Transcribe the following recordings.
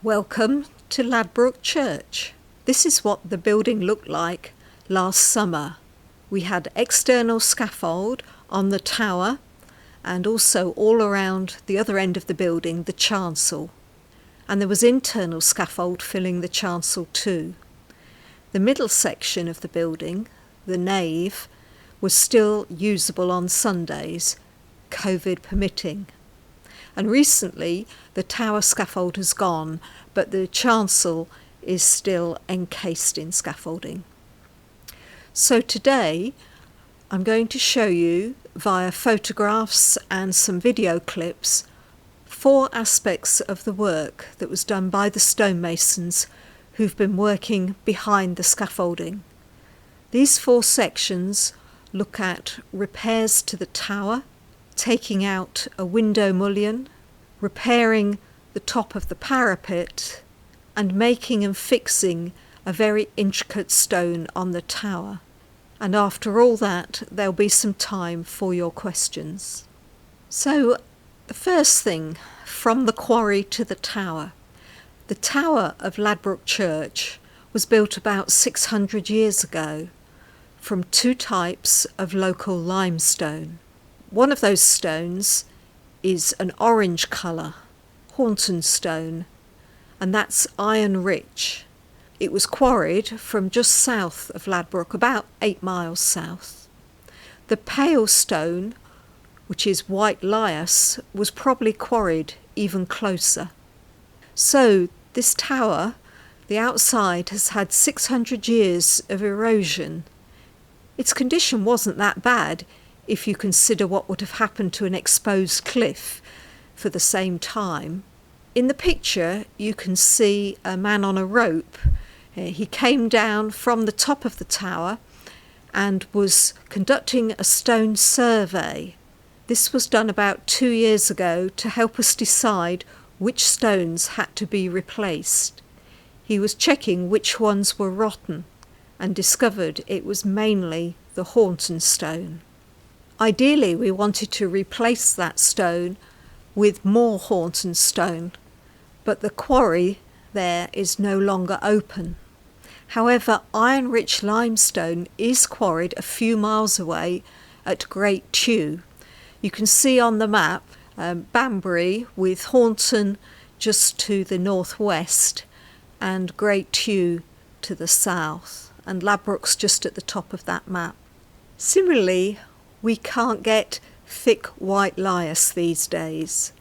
Welcome to Ladbroke Church. This is what the building looked like last summer. We had external scaffold on the tower and also all around the other end of the building, the chancel. And there was internal scaffold filling the chancel too. The middle section of the building, the nave, was still usable on Sundays, COVID permitting. And recently the tower scaffold has gone, but the chancel is still encased in scaffolding. So today I'm going to show you via photographs and some video clips 4 aspects of the work that was done by the stonemasons who've been working behind the scaffolding. These 4 sections look at repairs to the tower, taking out a window mullion, repairing the top of the parapet, and making and fixing a very intricate stone on the tower. And after all that, there'll be some time for your questions. So, the first thing, from the quarry to the tower. The tower of Ladbroke Church was built about 600 years ago from 2 types of local limestone. One of those stones is an orange colour, Hornton stone, and that's iron rich. It was quarried from just south of Ladbroke, about 8 miles south. The pale stone, which is white lias, was probably quarried even closer. So this tower, the outside, has had 600 years of erosion. Its condition wasn't that bad if you consider what would have happened to an exposed cliff for the same time. In the picture you can see a man on a rope. He came down from the top of the tower and was conducting a stone survey. This was done about 2 years ago to help us decide which stones had to be replaced. He was checking which ones were rotten and discovered it was mainly the Hornton stone. Ideally, we wanted to replace that stone with more Hornton stone, but the quarry there is no longer open. However, iron-rich limestone is quarried a few miles away at Great Tew. You can see on the map Banbury with Hornton just to the northwest and Great Tew to the south, and Ladbroke's just at the top of that map. Similarly, we can't get thick white lias these days.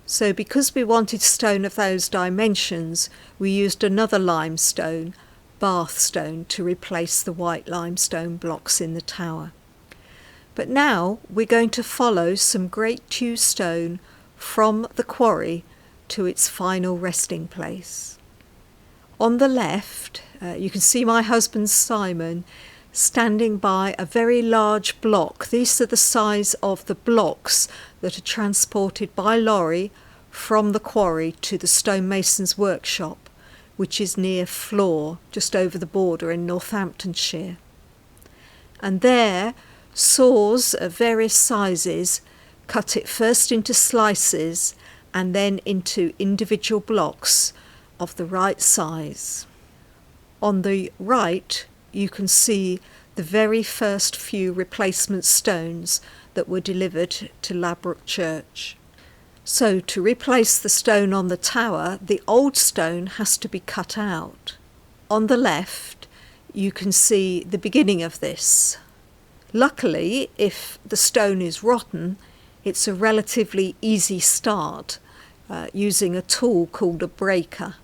So because we wanted stone of those dimensions, we used another limestone, Bath stone, to replace the white limestone blocks in the tower. But now we're going to follow some Great Tew stone from the quarry to its final resting place. On the left, you can see my husband Simon standing by a very large block. These are the size of the blocks that are transported by lorry from the quarry to the stonemason's workshop, which is near Flor, just over the border in Northamptonshire. And there, saws of various sizes cut it first into slices and then into individual blocks of the right size. On the right, you can see the very first few replacement stones that were delivered to Ladbroke Church. So to replace the stone on the tower, the old stone has to be cut out. On the left, you can see the beginning of this. Luckily, if the stone is rotten, it's a relatively easy start using a tool called a breaker.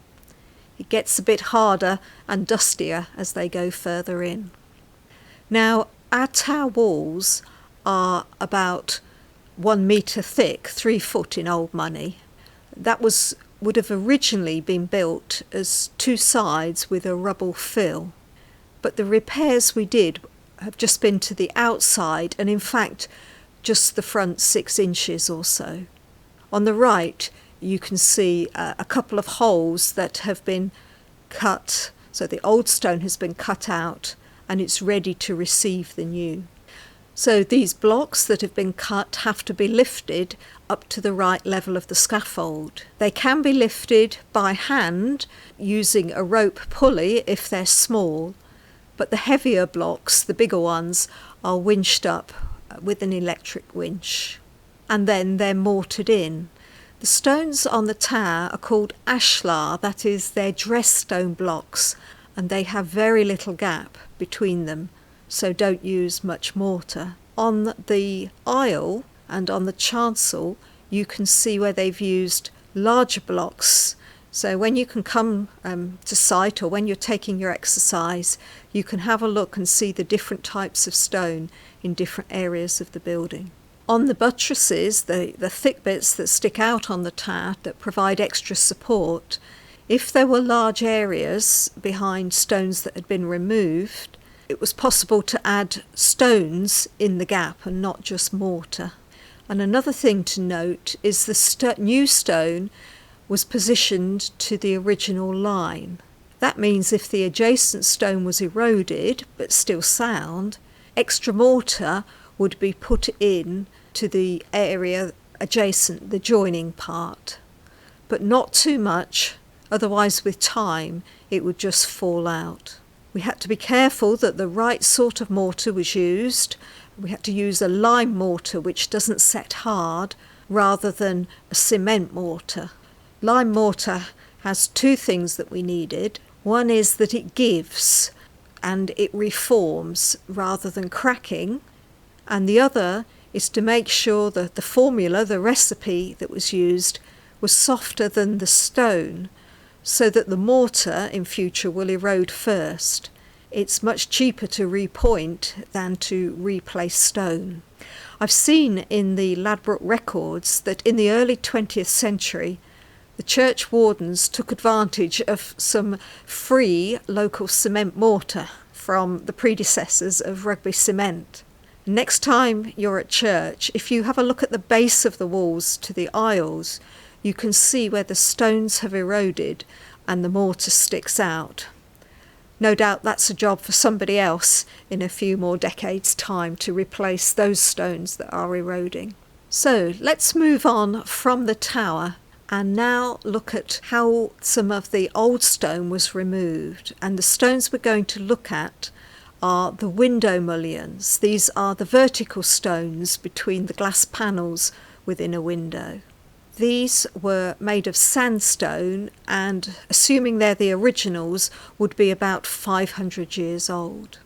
It gets a bit harder and dustier as they go further in. Now, our tower walls are about 1 metre thick, 3 foot in old money. That would have originally been built as 2 sides with a rubble fill. But the repairs we did have just been to the outside and in fact just the front 6 inches or so. On the right, you can see a couple of holes that have been cut, so the old stone has been cut out and it's ready to receive the new. So these blocks that have been cut have to be lifted up to the right level of the scaffold. They can be lifted by hand using a rope pulley if they're small, but the heavier blocks, the bigger ones, are winched up with an electric winch. And then they're mortared in. The stones on the tower are called ashlar, that is, they're dress stone blocks, and they have very little gap between them, so don't use much mortar. On the aisle and on the chancel, you can see where they've used larger blocks. So when you can come to site, or when you're taking your exercise, you can have a look and see the different types of stone in different areas of the building. On the buttresses, the thick bits that stick out on the tower that provide extra support, if there were large areas behind stones that had been removed, it was possible to add stones in the gap and not just mortar. And another thing to note is the new stone was positioned to the original line. That means if the adjacent stone was eroded but still sound, extra mortar would be put in to the area adjacent, the joining part. But not too much, otherwise with time it would just fall out. We had to be careful that the right sort of mortar was used. We had to use a lime mortar which doesn't set hard rather than a cement mortar. Lime mortar has two things that we needed. One is that it gives and it reforms rather than cracking, and the other is to make sure that the formula, the recipe that was used, was softer than the stone, so that the mortar in future will erode first. It's much cheaper to repoint than to replace stone. I've seen in the Ladbroke records that in the early 20th century, the church wardens took advantage of some free local cement mortar from the predecessors of Rugby Cement. Next time you're at church, if you have a look at the base of the walls to the aisles, you can see where the stones have eroded and the mortar sticks out. No doubt that's a job for somebody else in a few more decades' time to replace those stones that are eroding. So let's move on from the tower and now look at how some of the old stone was removed. And the stones we're going to look at are the window mullions. These are the vertical stones between the glass panels within a window. These were made of sandstone and, assuming they're the originals, would be about 500 years old.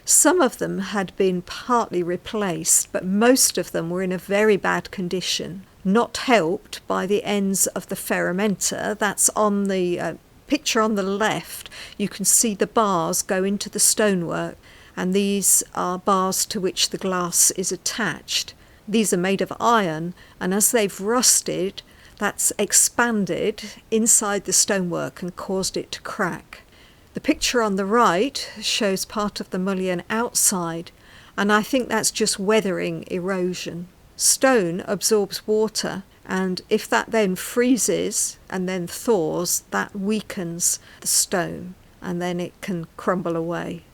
Some of them had been partly replaced, but most of them were in a very bad condition, not helped by the ends of the ferramenta. That's on the picture on the left. You can see the bars go into the stonework, and these are bars to which the glass is attached. These are made of iron, and as they've rusted, that's expanded inside the stonework and caused it to crack. The picture on the right shows part of the mullion outside, and I think that's just weathering erosion. Stone absorbs water, and if that then freezes and then thaws, that weakens the stone, and then it can crumble away.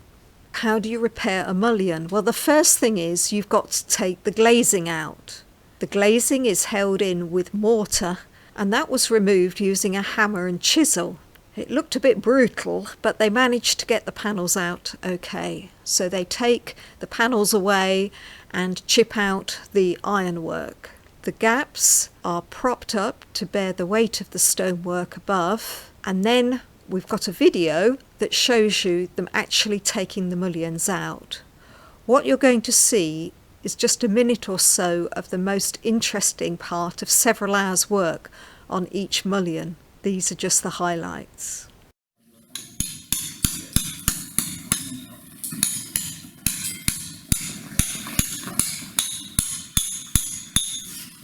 How do you repair a mullion? Well, the first thing is you've got to take the glazing out. The glazing is held in with mortar, and that was removed using a hammer and chisel. It looked a bit brutal, but they managed to get the panels out okay. So they take the panels away and chip out the ironwork. The gaps are propped up to bear the weight of the stonework above, and then we've got a video that shows you them actually taking the mullions out. What you're going to see is just a minute or so of the most interesting part of several hours' work on each mullion. These are just the highlights.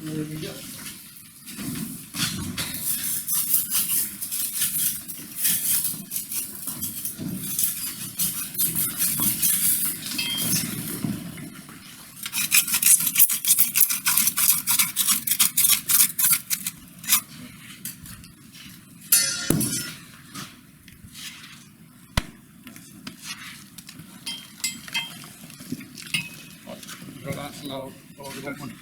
There we go. I'll do that one.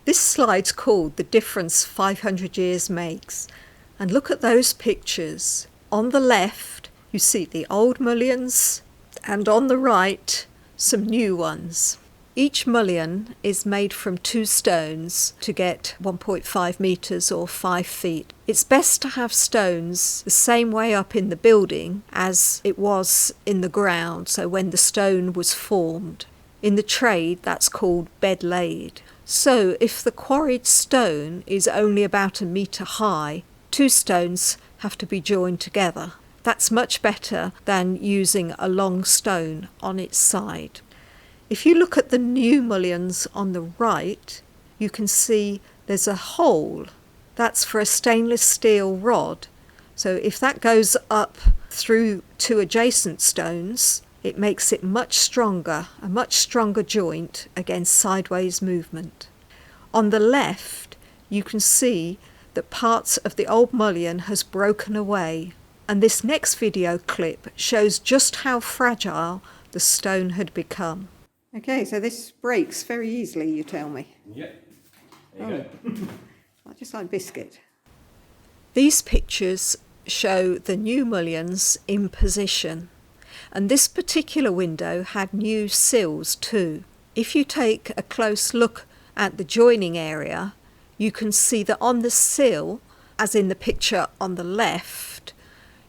This slide's called The Difference 500 Years Makes. And look at those pictures. On the left, you see the old mullions, and on the right, some new ones. Each mullion is made from 2 stones to get 1.5 metres or 5 feet. It's best to have stones the same way up in the building as it was in the ground, so when the stone was formed. In the trade, that's called bed laid. So if the quarried stone is only about 1 metre high, 2 stones have to be joined together. That's much better than using a long stone on its side. If you look at the new mullions on the right, you can see there's a hole. That's for a stainless steel rod. So if that goes up through 2 adjacent stones, it makes it much stronger, a much stronger joint against sideways movement. On the left, you can see that parts of the old mullion has broken away, and this next video clip shows just how fragile the stone had become. Okay, so this breaks very easily, you tell me. Yeah. There you go. Just like biscuit. These pictures show the new mullions in position. And this particular window had new cills too. If you take a close look at the joining area, you can see that on the sill, as in the picture on the left,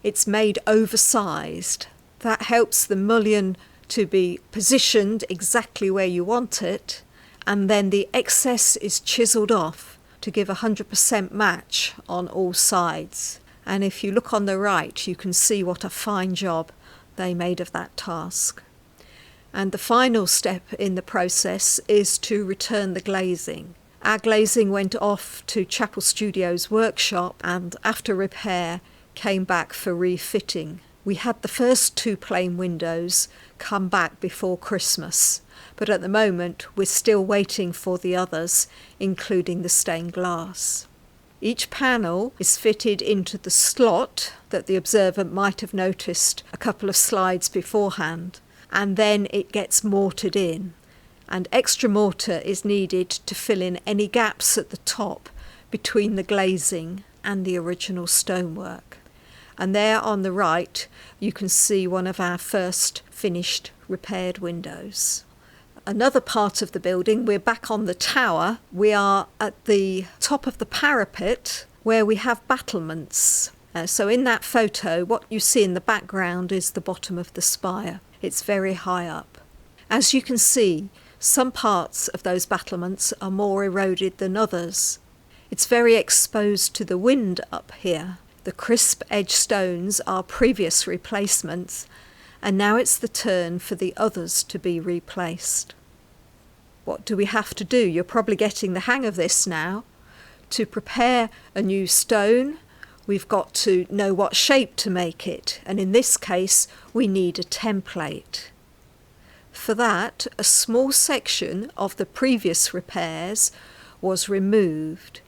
it's made oversized. That helps the mullion to be positioned exactly where you want it, and then the excess is chiselled off to give 100% match on all sides. And if you look on the right, you can see what a fine job they made of that task. And the final step in the process is to return the glazing. Our glazing went off to Chapel Studios workshop and after repair came back for refitting. We had the first 2 plain windows come back before Christmas, but at the moment we're still waiting for the others, including the stained glass. Each panel is fitted into the slot that the observer might have noticed a couple of slides beforehand, and then it gets mortared in. And extra mortar is needed to fill in any gaps at the top between the glazing and the original stonework. And there on the right, you can see one of our first finished repaired windows. Another part of the building, we're back on the tower. We are at the top of the parapet where we have battlements. So in that photo, what you see in the background is the bottom of the spire. It's very high up. As you can see, some parts of those battlements are more eroded than others. It's very exposed to the wind up here. The crisp edge stones are previous replacements, and now it's the turn for the others to be replaced. What do we have to do? You're probably getting the hang of this now. To prepare a new stone, we've got to know what shape to make it, and in this case, we need a template. For that, a small section of the previous repairs was removed.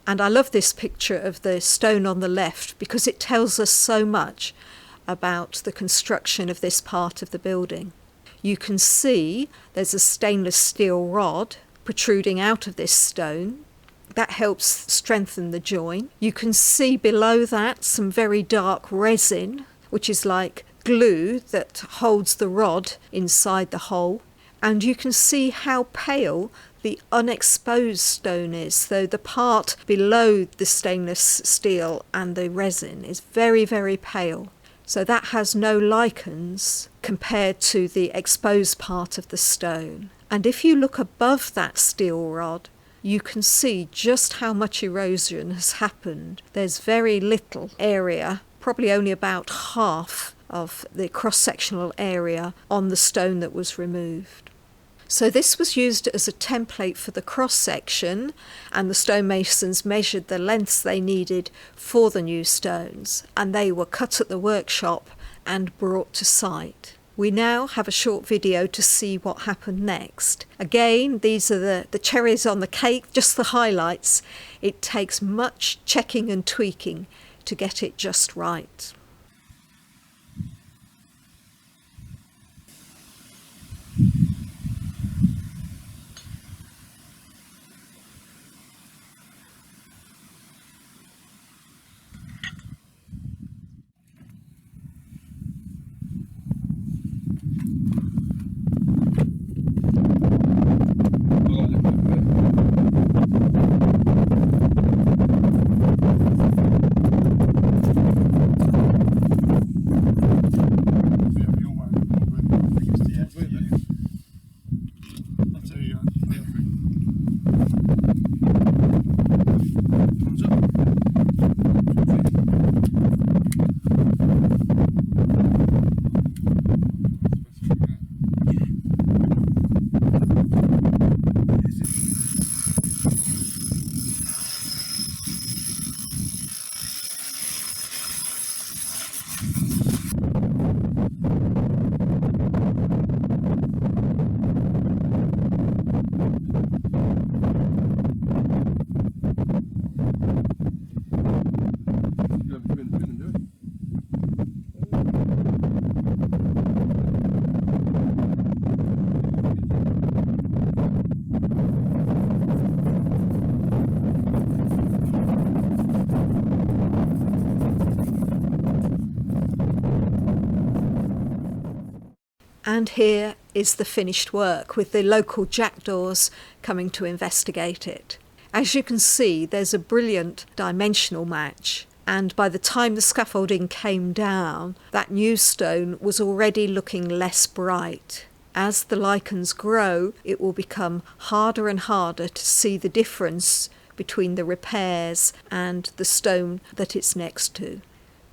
And I love this picture of the stone on the left because it tells us so much about the construction of this part of the building. You can see there's a stainless steel rod protruding out of this stone. That helps strengthen the join. You can see below that some very dark resin, which is like glue that holds the rod inside the hole. And you can see how pale the unexposed stone is, though the part below the stainless steel and the resin is very, very pale. So that has no lichens compared to the exposed part of the stone. And if you look above that steel rod, you can see just how much erosion has happened. There's very little area, probably only about half of the cross-sectional area on the stone that was removed. So this was used as a template for the cross-section, and the stonemasons measured the lengths they needed for the new stones, and they were cut at the workshop and brought to site. We now have a short video to see what happened next. Again, these are the cherries on the cake, just the highlights. It takes much checking and tweaking to get it just right. And here is the finished work, with the local jackdaws coming to investigate it. As you can see, there's a brilliant dimensional match, and by the time the scaffolding came down, that new stone was already looking less bright. As the lichens grow, it will become harder and harder to see the difference between the repairs and the stone that it's next to.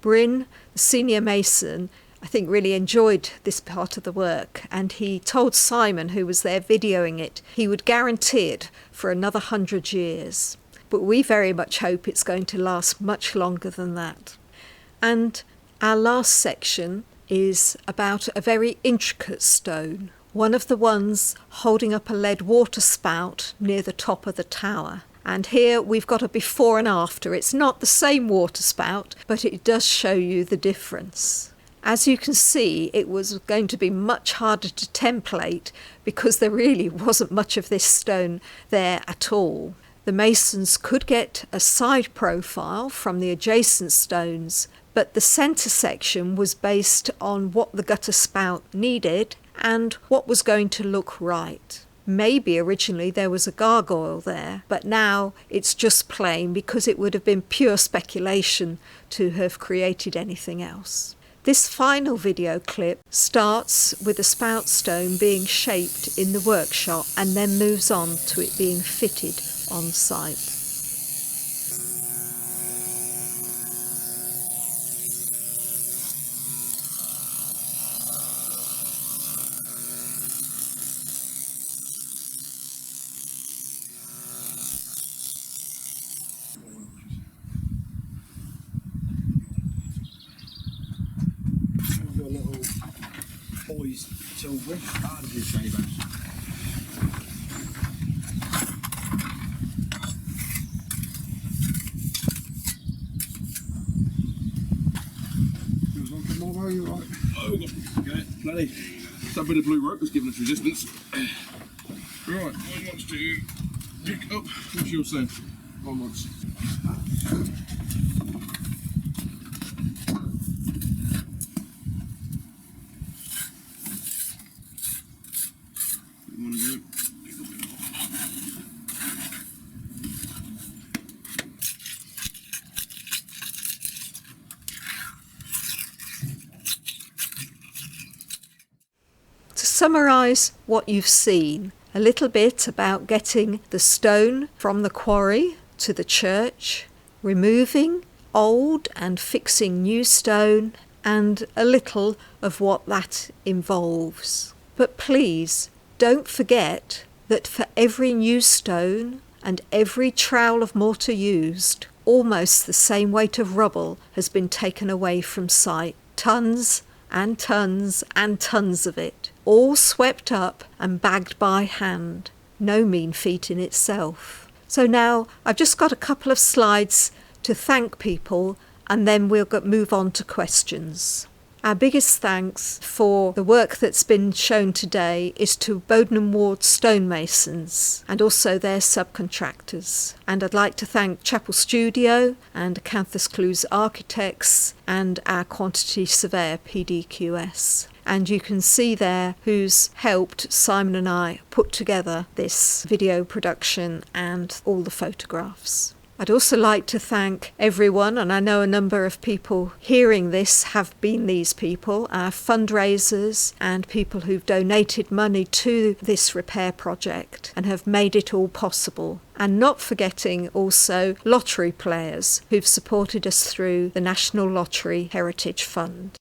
Bryn, the senior mason, I think really enjoyed this part of the work, and he told Simon, who was there videoing it, he would guarantee it for another 100 years. But we very much hope it's going to last much longer than that. And our last section is about a very intricate stone, one of the ones holding up a lead water spout near the top of the tower. And here we've got a before and after. It's not the same water spout, but it does show you the difference. As you can see, it was going to be much harder to template because there really wasn't much of this stone there at all. The masons could get a side profile from the adjacent stones, but the centre section was based on what the gutter spout needed and what was going to look right. Maybe originally there was a gargoyle there, but now it's just plain because it would have been pure speculation to have created anything else. This final video clip starts with the spout stone being shaped in the workshop and then moves on to it being fitted on site. Your little boys silver. How did you say that? Oh, okay, bloody. Some bit of blue rope was giving us resistance. Right, one wants to pick up. What's yours saying? One wants. You want to go? To summarise what you've seen, a little bit about getting the stone from the quarry to the church, removing old and fixing new stone, and a little of what that involves. But please don't forget that for every new stone and every trowel of mortar used, almost the same weight of rubble has been taken away from site. Tons and tons and tons of it, all swept up and bagged by hand. No mean feat in itself. So now I've just got a couple of slides to thank people, and then we'll move on to questions. Our biggest thanks for the work that's been shown today is to Bowden & Ward stonemasons and also their subcontractors. And I'd like to thank Chapel Studio and Acanthus Clues Architects and our quantity surveyor PDQS. And you can see there who's helped Simon and I put together this video production and all the photographs. I'd also like to thank everyone, and I know a number of people hearing this have been these people, our fundraisers and people who've donated money to this repair project and have made it all possible. And not forgetting also lottery players who've supported us through the National Lottery Heritage Fund.